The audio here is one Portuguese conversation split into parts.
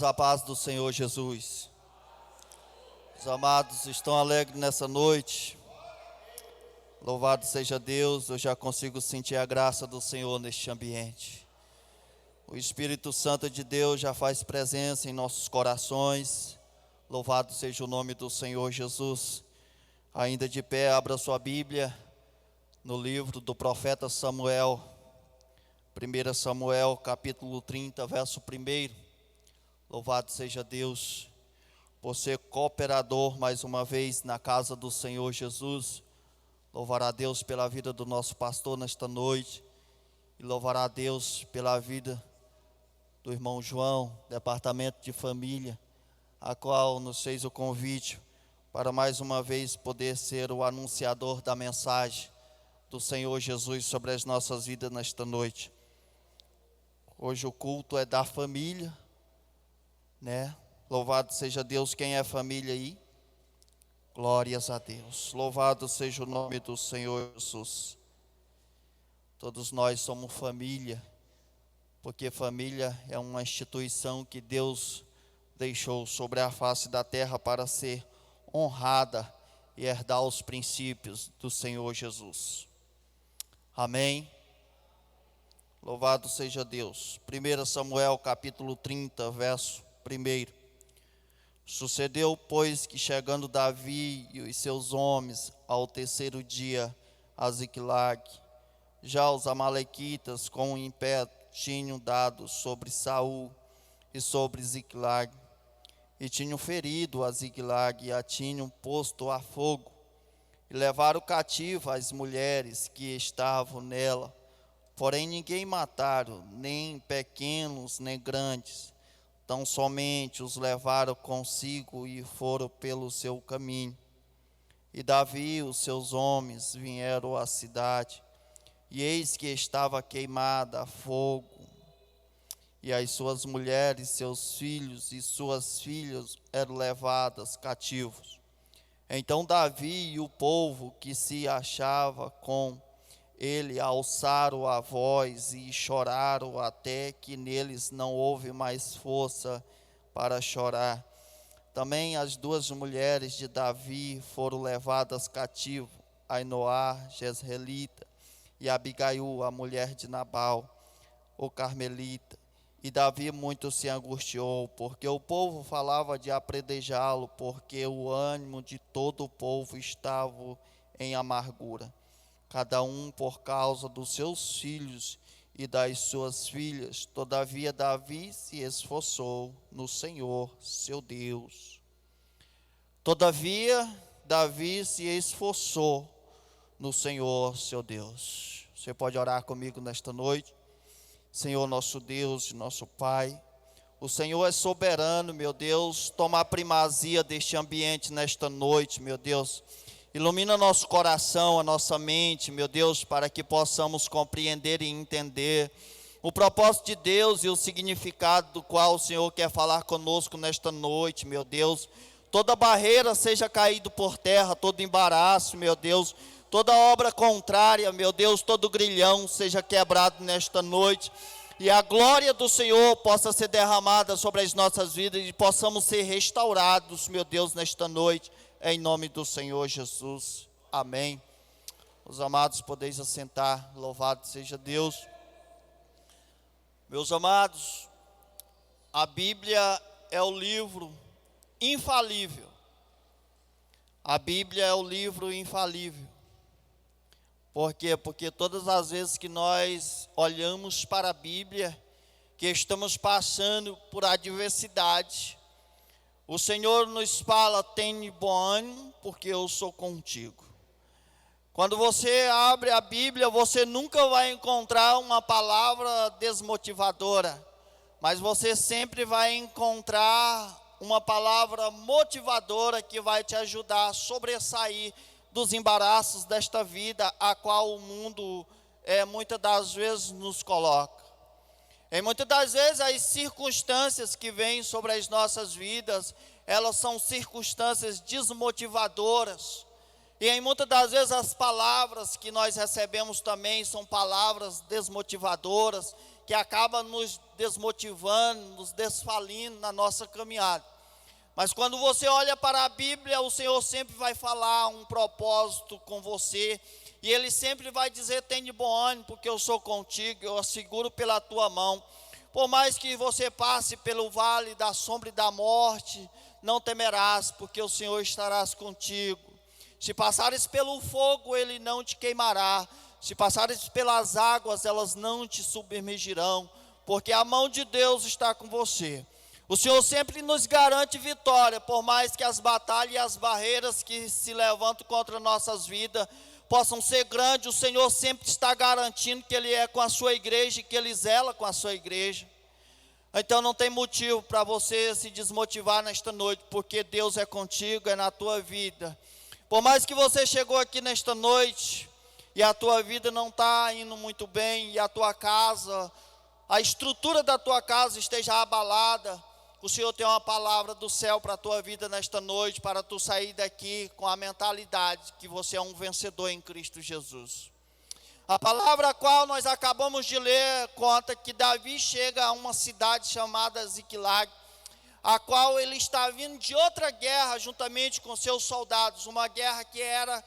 A paz do Senhor Jesus. Os amados estão alegres nessa noite. Louvado seja Deus, eu já consigo sentir a graça do Senhor neste ambiente. O Espírito Santo de Deus já faz presença em nossos corações. Louvado seja o nome do Senhor Jesus. Ainda de pé, abra sua Bíblia no livro do profeta Samuel. 1 Samuel, capítulo 30, verso 1. Louvado seja Deus, por ser cooperador mais uma vez na casa do Senhor Jesus. Louvará a Deus pela vida do nosso pastor nesta noite. E louvará a Deus pela vida do irmão João, departamento de família, a qual nos fez o convite para mais uma vez poder ser o anunciador da mensagem do Senhor Jesus sobre as nossas vidas nesta noite. Hoje o culto é da família, né? Louvado seja Deus. Quem é família aí? Glórias a Deus. Louvado seja o nome do Senhor Jesus. Todos nós somos família, porque família é uma instituição que Deus deixou sobre a face da terra para ser honrada e herdar os princípios do Senhor Jesus. Amém? Louvado seja Deus. 1 Samuel capítulo 30, verso 1. Sucedeu, pois, que chegando Davi e os seus homens ao terceiro dia a Ziclag, já os amalequitas com o impeto tinham dado sobre Saul e sobre Ziclag, e tinham ferido a Ziclag e a tinham posto a fogo, e levaram cativo as mulheres que estavam nela, porém ninguém mataram, nem pequenos nem grandes. Tão somente os levaram consigo e foram pelo seu caminho. E Davi e os seus homens vieram à cidade, e eis que estava queimada a fogo, e as suas mulheres, seus filhos e suas filhas eram levadas cativos. Então Davi e o povo que se achava com ele alçaram a voz e choraram até que neles não houve mais força para chorar. Também as duas mulheres de Davi foram levadas cativo, Ainoá, Jezreelita, e Abigail, a mulher de Nabal, o carmelita. E Davi muito se angustiou, porque o povo falava de apredejá-lo, porque o ânimo de todo o povo estava em amargura, cada um por causa dos seus filhos e das suas filhas. Todavia Davi se esforçou no Senhor, seu Deus. Todavia Davi se esforçou no Senhor, seu Deus. Você pode orar comigo nesta noite? Senhor nosso Deus e nosso Pai, o Senhor é soberano, meu Deus. Toma a primazia deste ambiente nesta noite, meu Deus. Ilumina nosso coração, a nossa mente, meu Deus, para que possamos compreender e entender o propósito de Deus e o significado do qual o Senhor quer falar conosco nesta noite, meu Deus. Toda barreira seja caído por terra, todo embaraço, meu Deus, toda obra contrária, meu Deus, todo grilhão seja quebrado nesta noite, e a glória do Senhor possa ser derramada sobre as nossas vidas e possamos ser restaurados, meu Deus, nesta noite. Em nome do Senhor Jesus, amém. Os amados, podeis assentar, louvado seja Deus. Meus amados, a Bíblia é o livro infalível. A Bíblia é o livro infalível. Por quê? Porque todas as vezes que nós olhamos para a Bíblia, que estamos passando por adversidade, o Senhor nos fala: tenha bom ânimo, porque eu sou contigo. Quando você abre a Bíblia, você nunca vai encontrar uma palavra desmotivadora, mas você sempre vai encontrar uma palavra motivadora que vai te ajudar a sobressair dos embaraços desta vida, a qual o mundo muitas das vezes nos coloca. E muitas das vezes as circunstâncias que vêm sobre as nossas vidas, elas são circunstâncias desmotivadoras. E em muitas das vezes as palavras que nós recebemos também são palavras desmotivadoras, que acaba nos desmotivando, nos desfalindo na nossa caminhada. Mas quando você olha para a Bíblia, o Senhor sempre vai falar um propósito com você, e Ele sempre vai dizer: tem de bom ânimo, porque eu sou contigo, eu asseguro pela tua mão. Por mais que você passe pelo vale da sombra e da morte, não temerás, porque o Senhor estarás contigo. Se passares pelo fogo, Ele não te queimará. Se passares pelas águas, elas não te submergirão, porque a mão de Deus está com você. O Senhor sempre nos garante vitória, por mais que as batalhas e as barreiras que se levantam contra nossas vidas possam ser grandes. O Senhor sempre está garantindo que Ele é com a sua igreja e que Ele zela com a sua igreja. Então não tem motivo para você se desmotivar nesta noite, porque Deus é contigo, é na tua vida. Por mais que você chegou aqui nesta noite e a tua vida não está indo muito bem, e a tua casa, a estrutura da tua casa esteja abalada, o Senhor tem uma palavra do céu para a tua vida nesta noite, para tu sair daqui com a mentalidade que você é um vencedor em Cristo Jesus. A palavra a qual nós acabamos de ler conta que Davi chega a uma cidade chamada Ziclag, a qual ele está vindo de outra guerra juntamente com seus soldados, uma guerra que era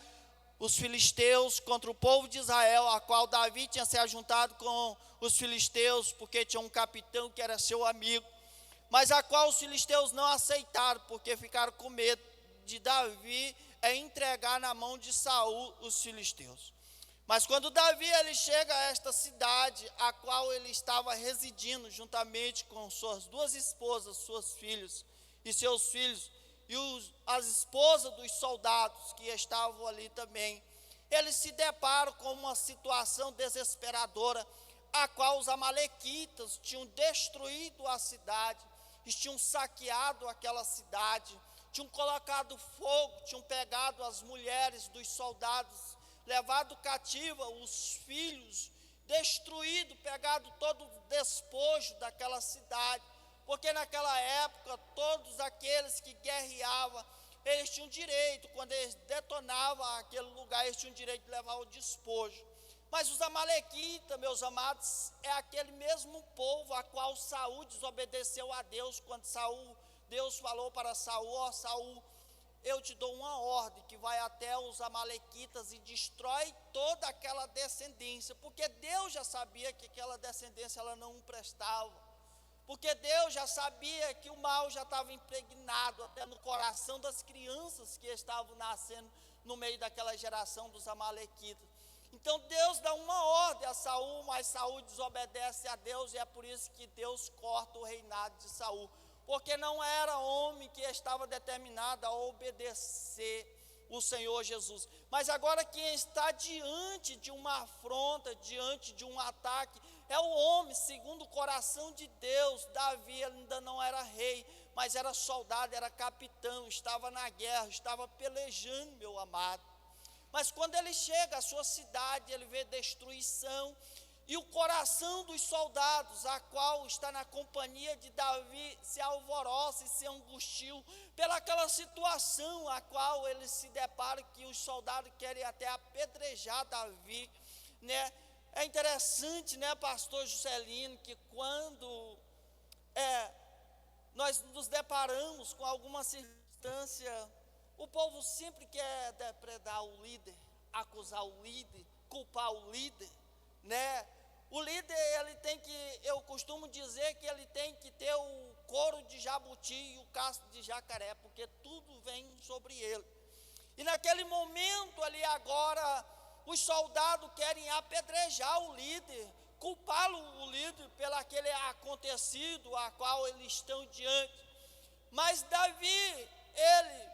os filisteus contra o povo de Israel, a qual Davi tinha se ajuntado com os filisteus, porque tinha um capitão que era seu amigo, mas a qual os filisteus não aceitaram, porque ficaram com medo de Davi entregar na mão de Saul os filisteus. Mas quando Davi ele chega a esta cidade, a qual ele estava residindo, juntamente com suas duas esposas, seus filhos e seus filhos, e as esposas dos soldados que estavam ali também, eles se deparam com uma situação desesperadora, a qual os amalequitas tinham destruído a cidade, eles tinham saqueado aquela cidade, tinham colocado fogo, tinham pegado as mulheres dos soldados, levado cativa os filhos, destruído, pegado todo o despojo daquela cidade, porque naquela época todos aqueles que guerreavam, eles tinham direito, quando eles detonavam aquele lugar, eles tinham direito de levar o despojo. Mas os amalequitas, meus amados, é aquele mesmo povo a qual Saul desobedeceu a Deus, quando Deus falou para Saul: ó Saul, eu te dou uma ordem que vai até os amalequitas e destrói toda aquela descendência, porque Deus já sabia que aquela descendência ela não prestava, porque Deus já sabia que o mal já estava impregnado até no coração das crianças que estavam nascendo no meio daquela geração dos amalequitas. Então Deus dá uma ordem a Saul, mas Saul desobedece a Deus, e é por isso que Deus corta o reinado de Saul, porque não era homem que estava determinado a obedecer o Senhor Jesus. Mas agora quem está diante de uma afronta, diante de um ataque, é o homem segundo o coração de Deus. Davi ainda não era rei, mas era soldado, era capitão, estava na guerra, estava pelejando, meu amado. Mas quando ele chega à sua cidade, ele vê destruição, e o coração dos soldados, a qual está na companhia de Davi, se alvoroça e se angustia pelaquela situação a qual eles se deparam, que os soldados querem até apedrejar Davi, né? É interessante, né, pastor Juscelino, que quando nós nos deparamos com alguma circunstância, o povo sempre quer depredar o líder, acusar o líder, culpar o líder, né? O líder, ele tem que, eu costumo dizer que ele tem que ter o couro de jabuti e o casco de jacaré, porque tudo vem sobre ele. E naquele momento ali agora, os soldados querem apedrejar o líder, culpá-lo, o líder, pelo aquele acontecido a qual eles estão diante. Mas Davi, ele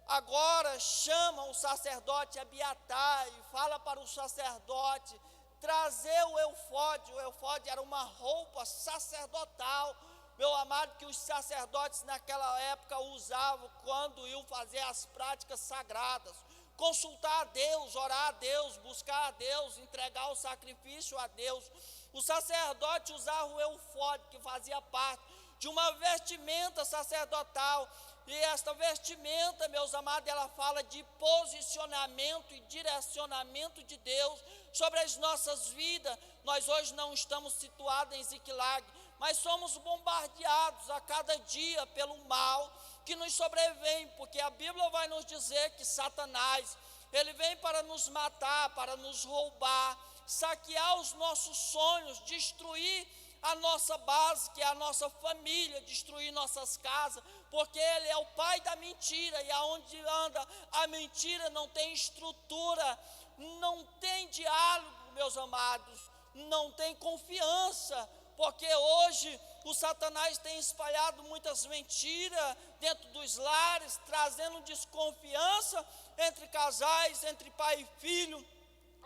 agora chama o sacerdote Abiatar e fala para o sacerdote trazer o eufódio. O eufódio era uma roupa sacerdotal, meu amado, que os sacerdotes naquela época usavam quando iam fazer as práticas sagradas, consultar a Deus, orar a Deus, buscar a Deus, entregar o sacrifício a Deus. O sacerdote usava o eufódio, que fazia parte de uma vestimenta sacerdotal. E esta vestimenta, meus amados, ela fala de posicionamento e direcionamento de Deus sobre as nossas vidas. Nós hoje não estamos situados em Ziklag, mas somos bombardeados a cada dia pelo mal que nos sobrevém, porque a Bíblia vai nos dizer que Satanás, ele vem para nos matar, para nos roubar, saquear os nossos sonhos, destruir a nossa base, que é a nossa família, destruir nossas casas, porque ele é o pai da mentira, e aonde anda a mentira não tem estrutura, não tem diálogo, meus amados, não tem confiança, porque hoje o Satanás tem espalhado muitas mentiras dentro dos lares, trazendo desconfiança entre casais, entre pai e filho.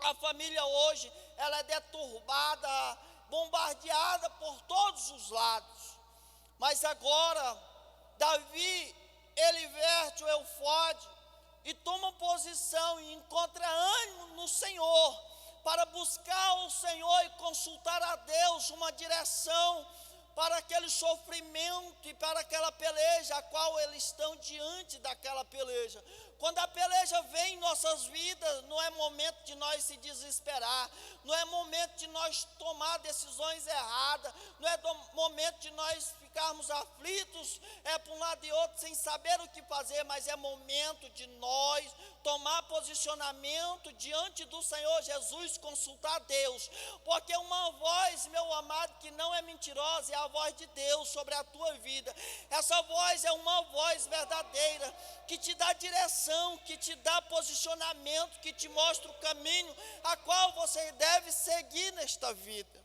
A família hoje, ela é deturbada, bombardeada por todos os lados. Mas agora, Davi, ele verte o eufode e toma posição e encontra ânimo no Senhor, para buscar o Senhor e consultar a Deus uma direção para aquele sofrimento e para aquela peleja, a qual eles estão diante daquela peleja. Quando a peleja vem em nossas vidas, não é momento de nós se desesperar, não é momento de nós tomar decisões erradas, não é momento de nós ficarmos aflitos, para um lado e outro, sem saber o que fazer, mas é momento de nós tomar posicionamento diante do Senhor Jesus, consultar Deus, porque uma voz, meu amado, que não é mentirosa, é a voz de Deus sobre a tua vida. Essa voz é uma voz verdadeira, que te dá direção, que te dá posicionamento, que te mostra o caminho a qual você deve seguir nesta vida.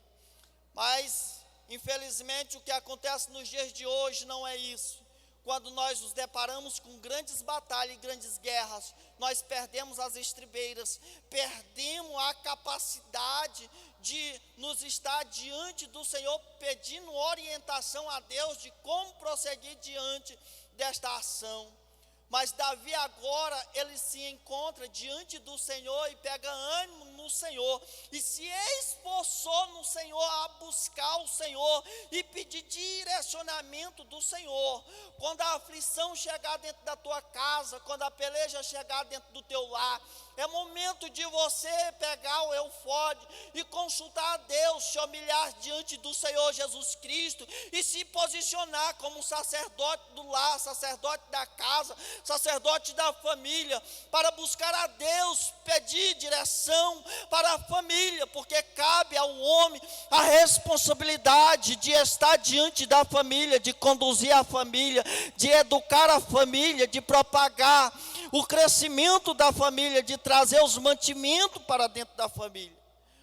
Mas, infelizmente, o que acontece nos dias de hoje não é isso. Quando nós nos deparamos com grandes batalhas e grandes guerras, nós perdemos as estribeiras, perdemos a capacidade de nos estar diante do Senhor, pedindo orientação a Deus de como prosseguir diante desta ação. Mas Davi agora, ele se encontra diante do Senhor e pega ânimo no Senhor, e se esforçou no Senhor a buscar o Senhor e pedir direcionamento do Senhor. Quando a aflição chegar dentro da tua casa, quando a peleja chegar dentro do teu lar, é momento de você pegar o eufode e consultar a Deus, se humilhar diante do Senhor Jesus Cristo e se posicionar como sacerdote do lar, sacerdote da casa, sacerdote da família, para buscar a Deus, pedir direção para a família, porque cabe ao homem a responsabilidade de estar diante da família, de conduzir a família, de educar a família, de propagar o crescimento da família, de trazer os mantimentos para dentro da família,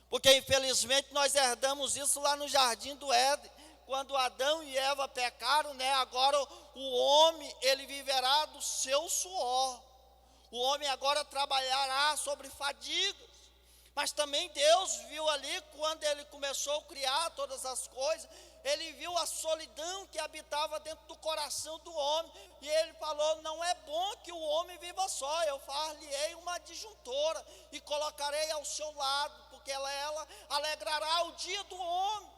porque infelizmente nós herdamos isso lá no jardim do Éden, quando Adão e Eva pecaram, agora o homem, ele viverá do seu suor, o homem agora trabalhará sobre fadigas, mas também Deus viu ali, quando ele começou a criar todas as coisas, ele viu a solidão que habitava dentro do coração do homem, e ele falou, não é bom que o homem viva só, eu far-lhe-ei uma adjuntora, e colocarei ao seu lado, porque ela alegrará o dia do homem.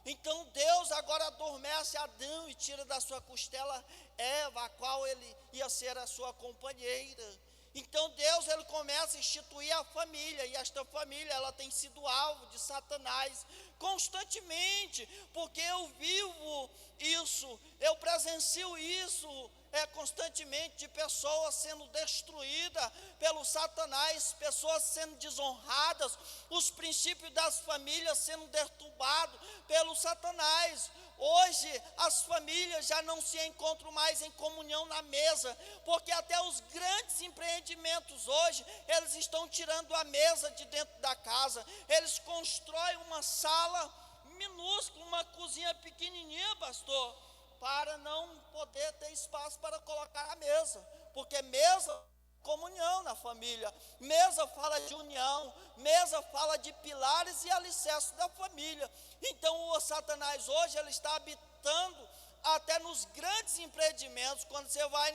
Então Deus agora adormece Adão e tira da sua costela Eva, a qual ele ia ser a sua companheira. Então Deus, ele começa a instituir a família, e esta família, ela tem sido alvo de Satanás constantemente, porque eu vivo isso, eu presencio isso constantemente, de pessoas sendo destruídas pelo Satanás, pessoas sendo desonradas, os princípios das famílias sendo deturpados pelo Satanás. Hoje as famílias já não se encontram mais em comunhão na mesa, porque até os grandes empreendimentos hoje, eles estão tirando a mesa de dentro da casa, eles constroem uma sala minúscula, uma cozinha pequenininha, pastor, para não poder ter espaço para colocar a mesa, porque mesa, comunhão na família, mesa fala de união, mesa fala de pilares e alicerces da família. Então o Satanás hoje, ele está habitando até nos grandes empreendimentos. Quando você vai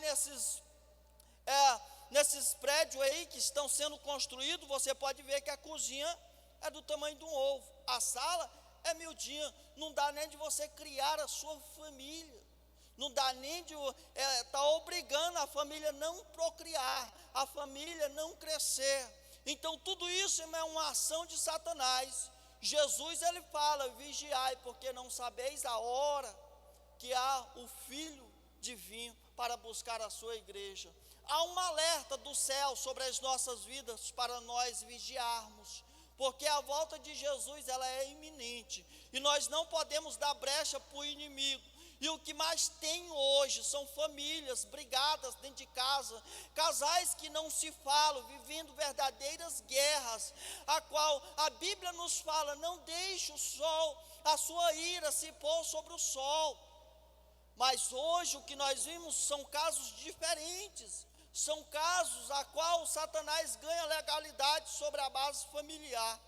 nesses prédios aí que estão sendo construídos, você pode ver que a cozinha é do tamanho de um ovo, a sala é miudinha, não dá nem de você criar a sua família, não dá nem de está obrigando a família não procriar, a família não crescer. Então tudo isso é uma ação de Satanás. Jesus ele fala: vigiai, porque não sabeis a hora que há o Filho divino para buscar a sua igreja. Há um alerta do céu sobre as nossas vidas para nós vigiarmos, porque a volta de Jesus ela é iminente, e nós não podemos dar brecha para o inimigo. E o que mais tem hoje são famílias brigadas dentro de casa, casais que não se falam, vivendo verdadeiras guerras, a qual a Bíblia nos fala: não deixe o sol, a sua ira se pôr sobre o sol. Mas hoje o que nós vimos são casos diferentes, são casos a qual Satanás ganha legalidade sobre a base familiar.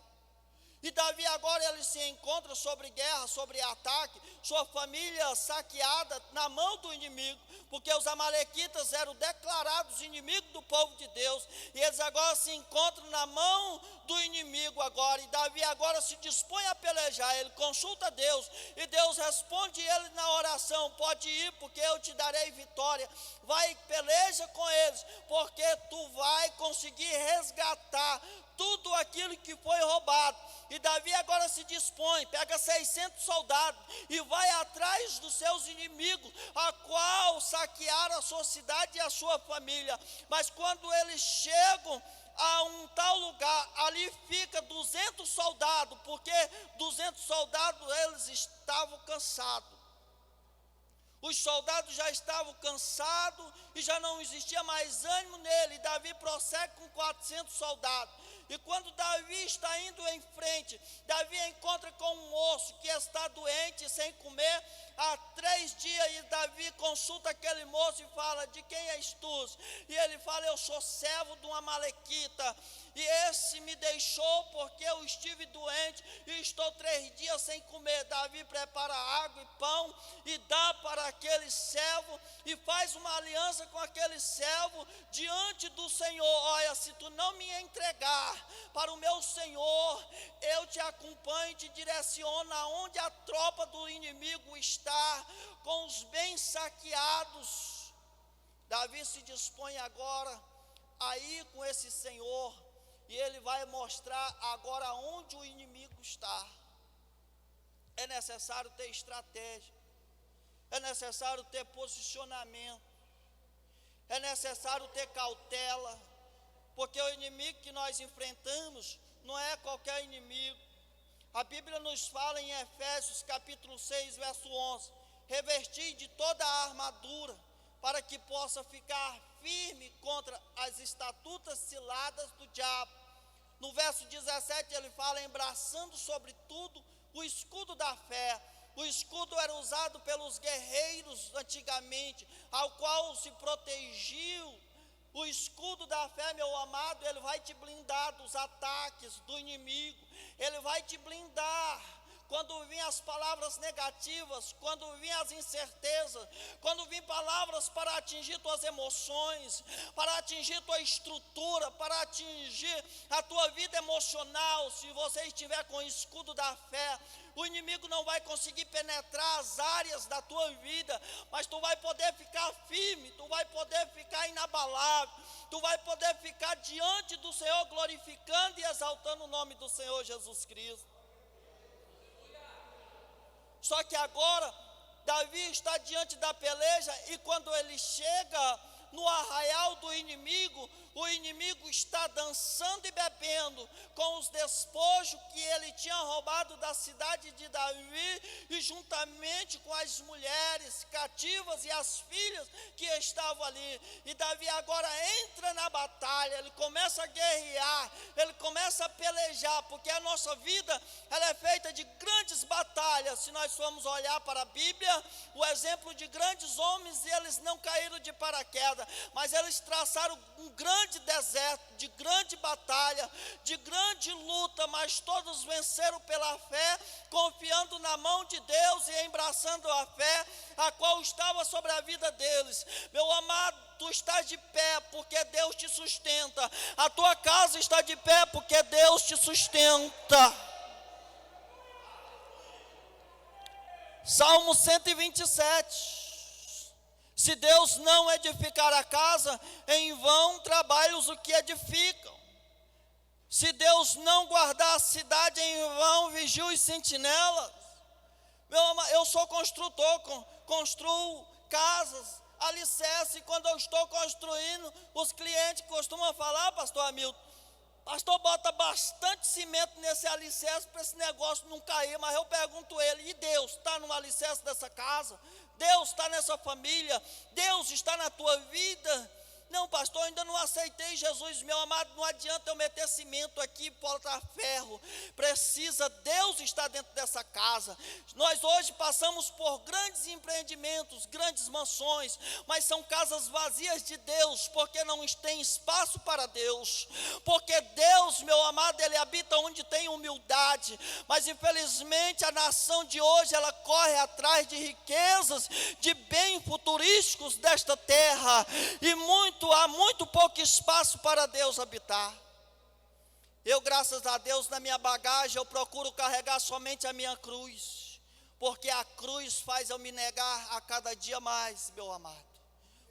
E Davi agora ele se encontra sobre guerra, sobre ataque, sua família saqueada na mão do inimigo, porque os amalequitas eram declarados inimigos do povo de Deus, e eles agora se encontram na mão do inimigo agora, e Davi agora se dispõe a pelejar. Ele consulta Deus, e Deus responde ele na oração: pode ir, porque eu te darei vitória, vai, peleja com eles, porque tu vai conseguir resgatar tudo aquilo que foi roubado. E Davi agora se dispõe, pega 600 soldados e vai atrás dos seus inimigos, a qual saquearam a sua cidade e a sua família. Mas quando eles chegam a um tal lugar, ali fica 200 soldados, porque 200 soldados eles estavam cansados. Os soldados já estavam cansados e já não existia mais ânimo nele. E Davi prossegue com 400 soldados. E quando Davi está indo em frente, Davi encontra com um moço que está doente, sem comer há 3 dias. E Davi consulta aquele moço e fala: de quem és tu? E ele fala: eu sou servo de uma amalequita, e esse me deixou porque eu estive doente e estou 3 dias sem comer. Davi prepara água e pão e dá para aquele servo, e faz uma aliança com aquele servo diante do Senhor: olha, se tu não me entregar para o meu Senhor, eu te acompanho e te direciono aonde a tropa do inimigo está, com os bens saqueados. Davi se dispõe agora a ir com esse Senhor, e ele vai mostrar agora onde o inimigo está. É necessário ter estratégia, é necessário ter posicionamento, é necessário ter cautela, porque o inimigo que nós enfrentamos não é qualquer inimigo. A Bíblia nos fala em Efésios capítulo 6, verso 11: revestir de toda a armadura, para que possa ficar firme contra as estatutas ciladas do diabo. No verso 17 ele fala: embraçando sobretudo o escudo da fé. O escudo era usado pelos guerreiros antigamente, ao qual se protegiam. O escudo da fé, meu amado, ele vai te blindar dos ataques do inimigo. Ele vai te blindar quando vêm as palavras negativas, quando vêm as incertezas, quando vêm palavras para atingir tuas emoções, para atingir tua estrutura, para atingir a tua vida emocional. Se você estiver com o escudo da fé, o inimigo não vai conseguir penetrar as áreas da tua vida, mas tu vai poder ficar firme, tu vai poder ficar inabalável, tu vai poder ficar diante do Senhor, glorificando e exaltando o nome do Senhor Jesus Cristo. Só que agora Davi está diante da peleja, e quando ele chega no arraial do inimigo, o inimigo está dançando e bebendo com os despojos que ele tinha roubado da cidade de Davi, e juntamente com as mulheres cativas e as filhas que estavam ali. E Davi agora entra na batalha, ele começa a guerrear, ele começa a pelejar, porque a nossa vida ela é feita de grandes batalhas. Se nós formos olhar para a Bíblia, o exemplo de grandes homens, eles não caíram de paraquedas, mas eles traçaram um grande deserto, de grande batalha, de grande luta, mas todos venceram pela fé, confiando na mão de Deus e embraçando a fé, a qual estava sobre a vida deles. Meu amado, tu estás de pé porque Deus te sustenta. A tua casa está de pé porque Deus te sustenta. Salmo 127. Se Deus não edificar a casa, em vão trabalham os que edificam. Se Deus não guardar a cidade, em vão vigia os sentinelas. Meu amado, eu sou construtor, construo casas, alicerce, e quando eu estou construindo, os clientes costumam falar, pastor Hamilton, pastor, bota bastante cimento nesse alicerce para esse negócio não cair. Mas eu pergunto a ele, e Deus está no alicerce dessa casa? Deus está nessa família? Deus está na tua vida? Não, pastor, ainda não aceitei Jesus. Meu amado, não adianta eu meter cimento aqui, botar ferro. Precisa, Deus está dentro dessa casa. Nós hoje passamos por grandes empreendimentos, grandes mansões, mas são casas vazias de Deus, porque não tem espaço para Deus. Porque Deus, meu amado, Ele habita onde tem humildade. Mas infelizmente a nação de hoje, ela corre atrás de riquezas, de bens futurísticos desta terra, e há muito pouco espaço para Deus habitar. Eu, graças a Deus, na minha bagagem, eu procuro carregar somente a minha cruz, porque a cruz faz eu me negar a cada dia mais, meu amado.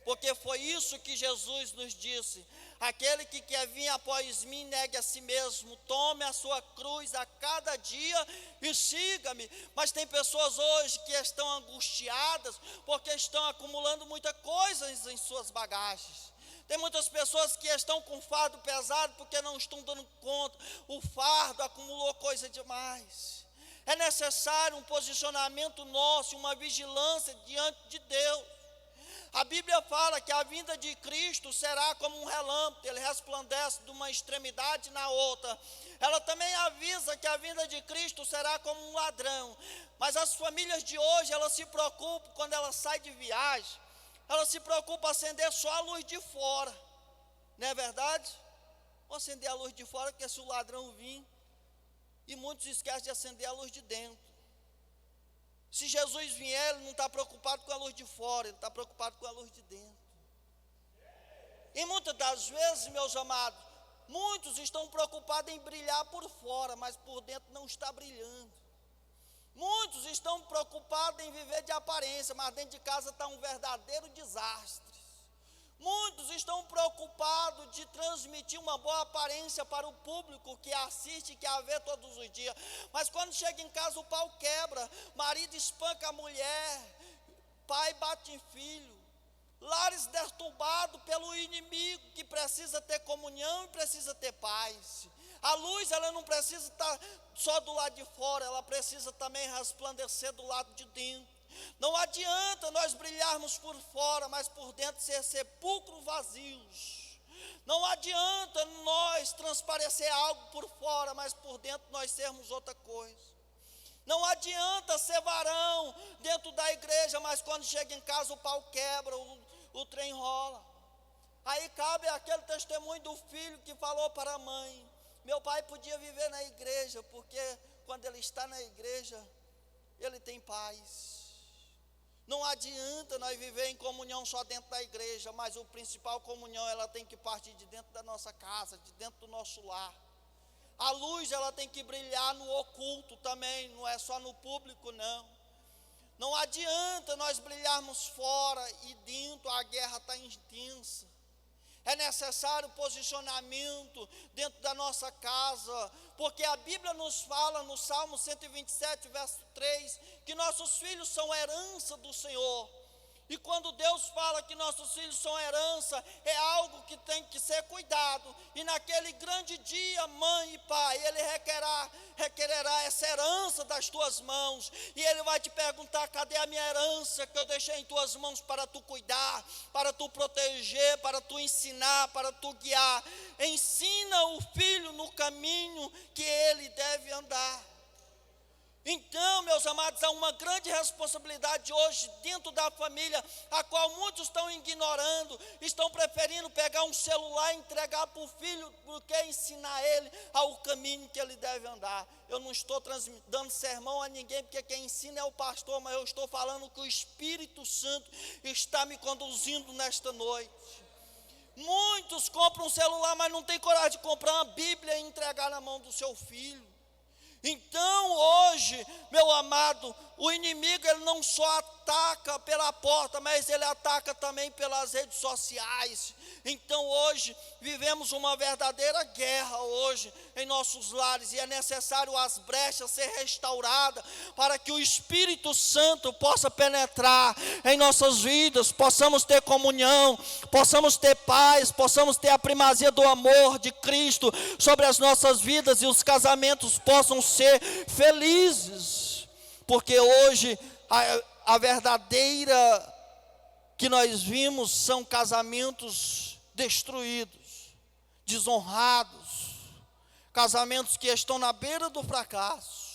Porque foi isso que Jesus nos disse: aquele que quer vir após mim, negue a si mesmo, tome a sua cruz a cada dia e siga-me. Mas tem pessoas hoje que estão angustiadas, porque estão acumulando muitas coisas em suas bagagens. Tem muitas pessoas que estão com fardo pesado, porque não estão dando conta, o fardo acumulou coisa demais. É necessário um posicionamento nosso, uma vigilância diante de Deus. A Bíblia fala que a vinda de Cristo será como um relâmpago, ele resplandece de uma extremidade na outra. Ela também avisa que a vinda de Cristo será como um ladrão. Mas as famílias de hoje, elas se preocupam quando elas saem de viagem, elas se preocupam em acender só a luz de fora, não é verdade? Vou acender a luz de fora, porque se o ladrão vir, e muitos esquecem de acender a luz de dentro. Se Jesus vier, ele não está preocupado com a luz de fora, ele está preocupado com a luz de dentro. E muitas das vezes, meus amados, muitos estão preocupados em brilhar por fora, mas por dentro não está brilhando. Muitos estão preocupados em viver de aparência, mas dentro de casa está um verdadeiro desastre. Muitos estão preocupados de transmitir uma boa aparência para o público que assiste, que a vê todos os dias. Mas quando chega em casa o pau quebra, marido espanca a mulher, pai bate em filho. Lares desturbados pelo inimigo, que precisa ter comunhão e precisa ter paz. A luz, ela não precisa estar só do lado de fora, ela precisa também resplandecer do lado de dentro. Não adianta nós brilharmos por fora, mas por dentro ser sepulcros vazios. Não adianta nós transparecer algo por fora, mas por dentro nós sermos outra coisa. Não adianta ser varão dentro da igreja, mas quando chega em casa o pau quebra, o trem rola. Aí cabe aquele testemunho do filho que falou para a mãe: meu pai podia viver na igreja, porque quando ele está na igreja, ele tem paz. Não adianta nós viver em comunhão só dentro da igreja, mas o principal comunhão, ela tem que partir de dentro da nossa casa, de dentro do nosso lar. A luz, ela tem que brilhar no oculto também, não é só no público, não. Não adianta nós brilharmos fora e dentro a guerra está intensa. É necessário posicionamento dentro da nossa casa, porque a Bíblia nos fala no Salmo 127, verso 3, que nossos filhos são herança do Senhor. E quando Deus fala que nossos filhos são herança, é algo que tem que ser cuidado. E naquele grande dia, mãe e pai, ele requererá essa herança das tuas mãos. E ele vai te perguntar: cadê a minha herança que eu deixei em tuas mãos para tu cuidar, para tu proteger, para tu ensinar, para tu guiar? Ensina o filho no caminho que ele deve andar. Então, meus amados, há uma grande responsabilidade hoje dentro da família, a qual muitos estão ignorando, estão preferindo pegar um celular e entregar para o filho, porque ensinar ele ao caminho que ele deve andar. Eu não estou dando sermão a ninguém, porque quem ensina é o pastor, mas eu estou falando que o Espírito Santo está me conduzindo nesta noite. Muitos compram um celular, mas não tem coragem de comprar uma Bíblia e entregar na mão do seu filho. Então hoje, meu amado, o inimigo ele não só ataca pela porta, mas ele ataca também pelas redes sociais. Então hoje vivemos uma verdadeira guerra hoje em nossos lares, e é necessário as brechas ser restauradas para que o Espírito Santo possa penetrar em nossas vidas, possamos ter comunhão, possamos ter paz, possamos ter a primazia do amor de Cristo sobre as nossas vidas, e os casamentos possam ser felizes, porque hoje a verdadeira que nós vimos são casamentos destruídos, desonrados, casamentos que estão na beira do fracasso.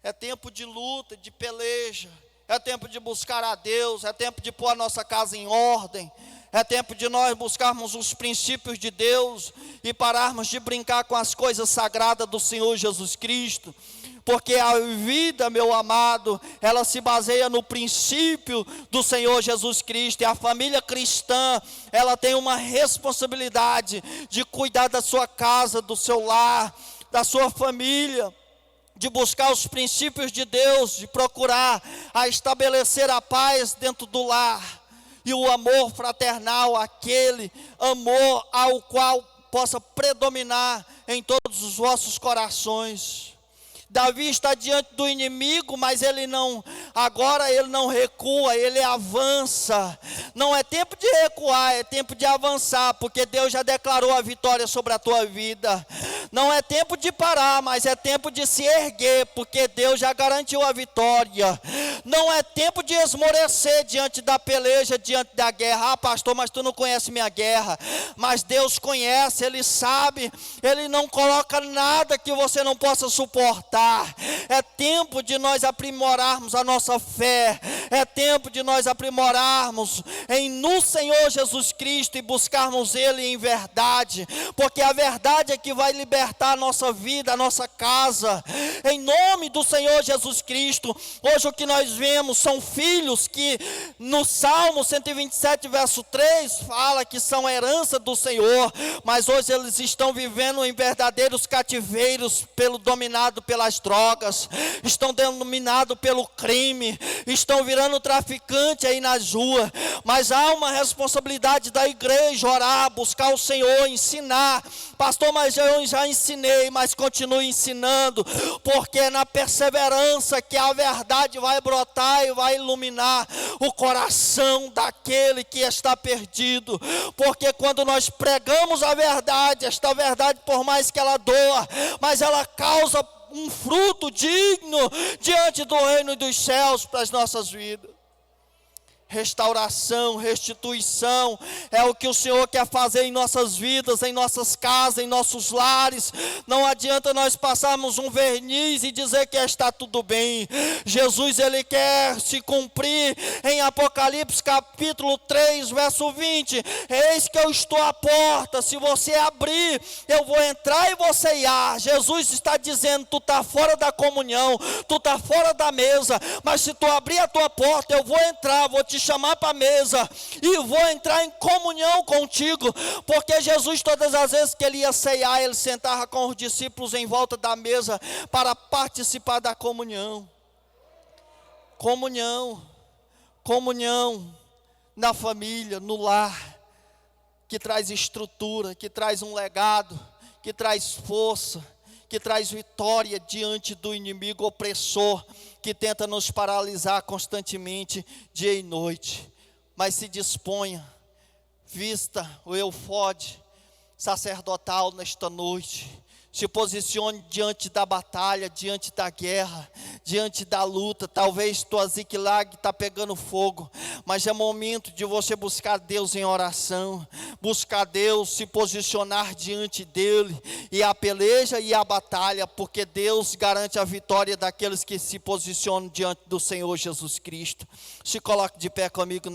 É tempo de luta, de peleja, é tempo de buscar a Deus, é tempo de pôr a nossa casa em ordem, é tempo de nós buscarmos os princípios de Deus e pararmos de brincar com as coisas sagradas do Senhor Jesus Cristo. Porque a vida, meu amado, ela se baseia no princípio do Senhor Jesus Cristo. E a família cristã, ela tem uma responsabilidade de cuidar da sua casa, do seu lar, da sua família, de buscar os princípios de Deus, de procurar a estabelecer a paz dentro do lar. E o amor fraternal, aquele amor ao qual possa predominar em todos os vossos corações. Davi está diante do inimigo, mas agora ele não recua, ele avança. Não é tempo de recuar, é tempo de avançar, porque Deus já declarou a vitória sobre a tua vida. Não é tempo de parar, mas é tempo de se erguer, porque Deus já garantiu a vitória. Não é tempo de esmorecer diante da peleja, diante da guerra. Ah, pastor, mas tu não conhece minha guerra. Mas Deus conhece, Ele sabe, Ele não coloca nada que você não possa suportar. É tempo de nós aprimorarmos a nossa fé, é tempo de nós aprimorarmos no Senhor Jesus Cristo e buscarmos Ele em verdade, porque a verdade é que vai libertar a nossa vida, a nossa casa, em nome do Senhor Jesus Cristo. Hoje o que nós vemos são filhos que no Salmo 127 verso 3 fala que são herança do Senhor, mas hoje eles estão vivendo em verdadeiros cativeiros, dominado pelas drogas, estão dominados pelo crime, estão virando traficante aí nas ruas. Mas há uma responsabilidade da igreja, orar, buscar o Senhor, ensinar. Pastor, mas eu já ensinei, mas continue ensinando, porque é na perseverança que a verdade vai brotar e vai iluminar o coração daquele que está perdido. Porque quando nós pregamos a verdade, esta verdade, por mais que ela doa, mas ela causa um fruto digno diante do reino dos céus para as nossas vidas. Restauração, restituição, é o que o Senhor quer fazer em nossas vidas, em nossas casas, em nossos lares. Não adianta nós passarmos um verniz e dizer que está tudo bem. Jesus, Ele quer se cumprir em Apocalipse capítulo 3, verso 20. Eis que eu estou à porta, se você abrir, eu vou entrar e vou ceiar. Jesus está dizendo, tu está fora da comunhão, tu está fora da mesa, mas se tu abrir a tua porta, eu vou entrar, vou te chamar para a mesa e vou entrar em comunhão contigo. Porque Jesus, todas as vezes que Ele ia ceiar, Ele sentava com os discípulos em volta da mesa para participar da comunhão. Comunhão na família, no lar, que traz estrutura, que traz um legado, que traz força, que traz vitória diante do inimigo opressor, que tenta nos paralisar constantemente, dia e noite. Mas se disponha, vista o eufode sacerdotal nesta noite. Se posicione diante da batalha, diante da guerra, diante da luta. Talvez tua Ziklag está pegando fogo, mas é momento de você buscar Deus em oração, buscar Deus, se posicionar diante dEle, e a peleja e a batalha, porque Deus garante a vitória daqueles que se posicionam diante do Senhor Jesus Cristo. Se coloque de pé comigo.